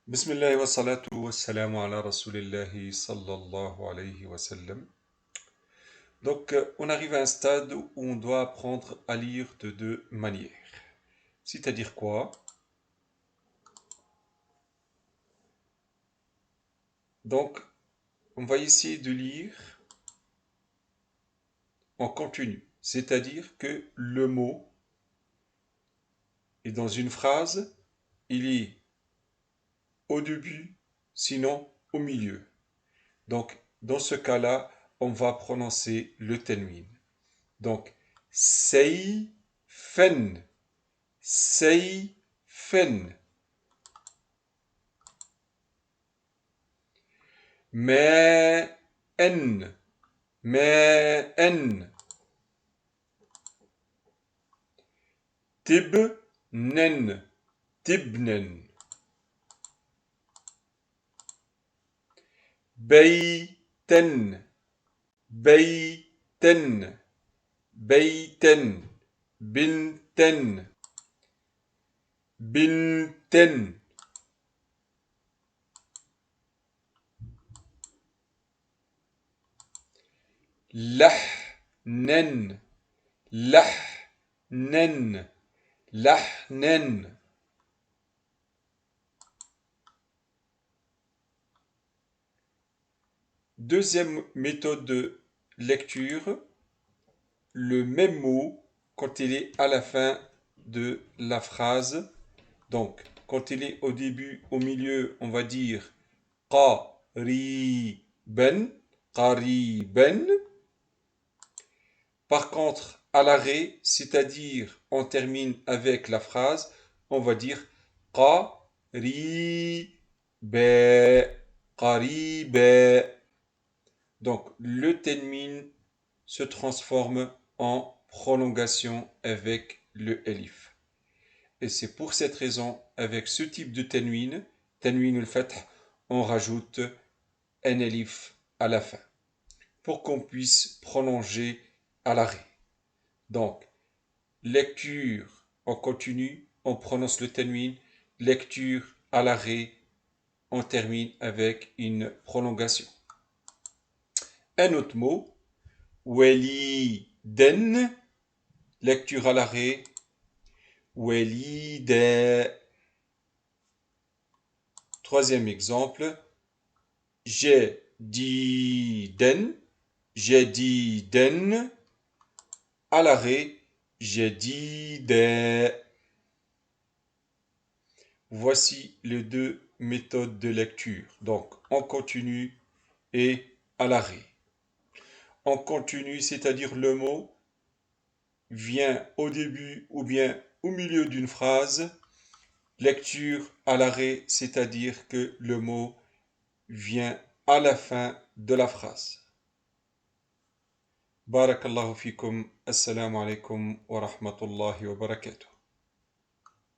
Bismillah wa salatu wa salamu ala rasulillahi sallallahu alayhi wa sallam. Donc, on arrive à un stade où on doit apprendre à lire de deux manières. C'est-à-dire quoi? Donc, on va essayer de lire en continu. C'est-à-dire que le mot est dans une phrase, il est au début, sinon au milieu. Donc, dans ce cas-là, on va prononcer le tanwin. Donc, sayfen, sayfen. ماء ماء تبنا تبنا بيتا بيتا بيتا بنتا بنتا لحنا لحنا لحنا. Deuxième méthode de lecture, le même mot quand il est à la fin de la phrase. Donc, quand il est au début, au milieu, on va dire قريبا قريبا. Par contre, à l'arrêt, c'est-à-dire on termine avec la phrase, on va dire قريبا قريبا. Donc, le tanwin se transforme en prolongation avec le elif. Et c'est pour cette raison, avec ce type de tanwin, tanwin al-fath, on rajoute un elif à la fin, pour qu'on puisse prolonger à l'arrêt. Donc, lecture en continu, on prononce le tanwin, lecture à l'arrêt, on termine avec une prolongation. Un autre mot, waliden, lecture à l'arrêt, walida. Troisième exemple, jadiden, jadiden, à l'arrêt, jadida. Voici les deux méthodes de lecture, donc en continu et à l'arrêt. En continu, c'est-à-dire le mot vient au début ou bien au milieu d'une phrase. Lecture à l'arrêt, c'est-à-dire que le mot vient à la fin de la phrase. Barakallahu fikum, assalamu alaikum wa rahmatullahi wa barakatuh.